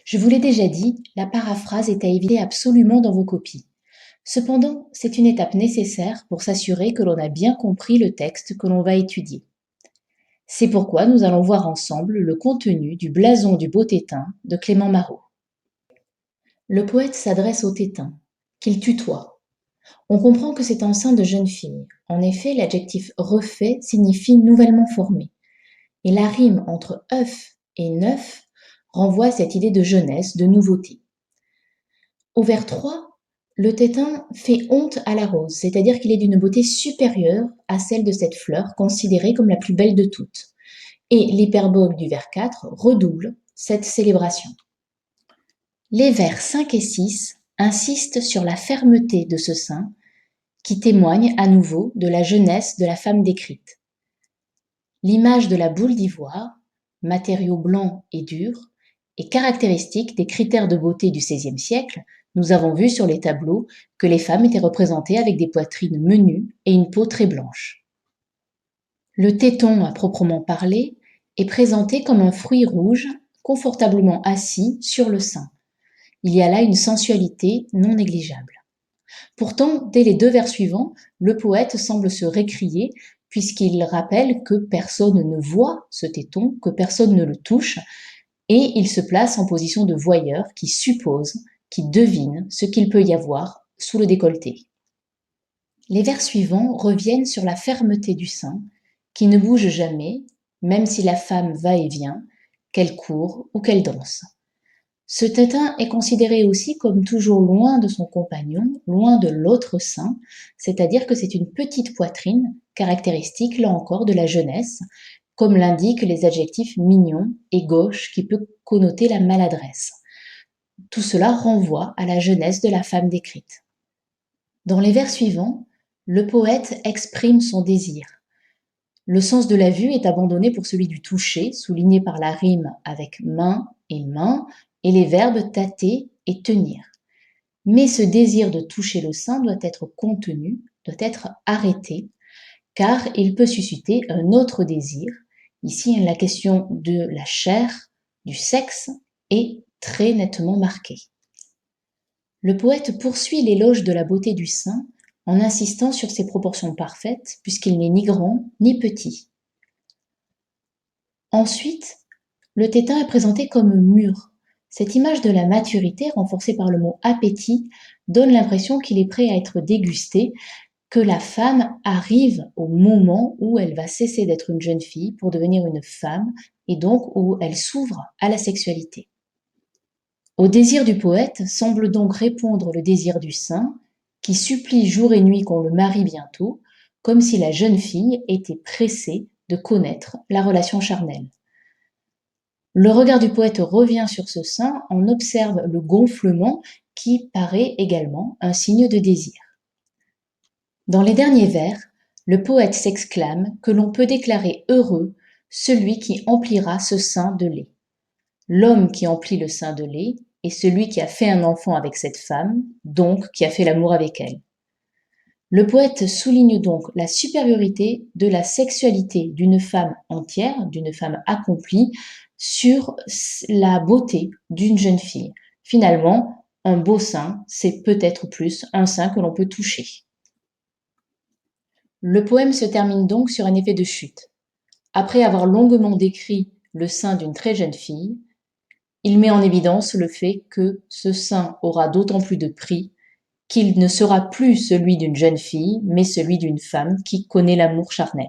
Je vous l'ai déjà dit, la paraphrase est à éviter absolument dans vos copies. Cependant, c'est une étape nécessaire pour s'assurer que l'on a bien compris le texte que l'on va étudier. C'est pourquoi nous allons voir ensemble le contenu du blason du beau Tétin de Clément Marot. Le poète s'adresse au Tétin, qu'il tutoie. On comprend que c'est un sein de jeune fille. En effet, l'adjectif refait signifie nouvellement formé. Et la rime entre œuf et neuf renvoie à cette idée de jeunesse, de nouveauté. Au vers 3, le Tétin fait honte à la rose, c'est-à-dire qu'il est d'une beauté supérieure à celle de cette fleur, considérée comme la plus belle de toutes. Et l'hyperbole du vers 4 redouble cette célébration. Les vers 5 et 6 insistent sur la fermeté de ce sein, qui témoigne à nouveau de la jeunesse de la femme décrite. L'image de la boule d'ivoire, matériau blanc et dur, est caractéristique des critères de beauté du XVIe siècle. Nous avons vu sur les tableaux que les femmes étaient représentées avec des poitrines menues et une peau très blanche. Le téton, à proprement parler, est présenté comme un fruit rouge confortablement assis sur le sein. Il y a là une sensualité non négligeable. Pourtant, dès les 2 vers suivants, le poète semble se récrier puisqu'il rappelle que personne ne voit ce téton, que personne ne le touche, et il se place en position de voyeur qui suppose, qui devine ce qu'il peut y avoir sous le décolleté. Les vers suivants reviennent sur la fermeté du sein, qui ne bouge jamais, même si la femme va et vient, qu'elle court ou qu'elle danse. Ce tétin est considéré aussi comme toujours loin de son compagnon, loin de l'autre sein, c'est-à-dire que c'est une petite poitrine, caractéristique là encore de la jeunesse, comme l'indiquent les adjectifs mignon et gauche qui peut connoter la maladresse. Tout cela renvoie à la jeunesse de la femme décrite. Dans les vers suivants, le poète exprime son désir. Le sens de la vue est abandonné pour celui du toucher, souligné par la rime avec main, et les verbes tâter et tenir. Mais ce désir de toucher le sein doit être contenu, doit être arrêté, car il peut susciter un autre désir. Ici, la question de la chair, du sexe, est très nettement marquée. Le poète poursuit l'éloge de la beauté du sein en insistant sur ses proportions parfaites, puisqu'il n'est ni grand ni petit. Ensuite, le tétin est présenté comme mûr. Cette image de la maturité, renforcée par le mot appétit, donne l'impression qu'il est prêt à être dégusté, que la femme arrive au moment où elle va cesser d'être une jeune fille pour devenir une femme, et donc où elle s'ouvre à la sexualité. Au désir du poète semble donc répondre le désir du sein, qui supplie jour et nuit qu'on le marie bientôt, comme si la jeune fille était pressée de connaître la relation charnelle. Le regard du poète revient sur ce sein, on observe le gonflement qui paraît également un signe de désir. Dans les derniers vers, le poète s'exclame que l'on peut déclarer heureux celui qui emplira ce sein de lait. L'homme qui emplit le sein de lait est celui qui a fait un enfant avec cette femme, donc qui a fait l'amour avec elle. Le poète souligne donc la supériorité de la sexualité d'une femme entière, d'une femme accomplie, sur la beauté d'une jeune fille. Finalement, un beau sein, c'est peut-être plus un sein que l'on peut toucher. Le poème se termine donc sur un effet de chute. Après avoir longuement décrit le sein d'une très jeune fille, il met en évidence le fait que ce sein aura d'autant plus de prix qu'il ne sera plus celui d'une jeune fille, mais celui d'une femme qui connaît l'amour charnel.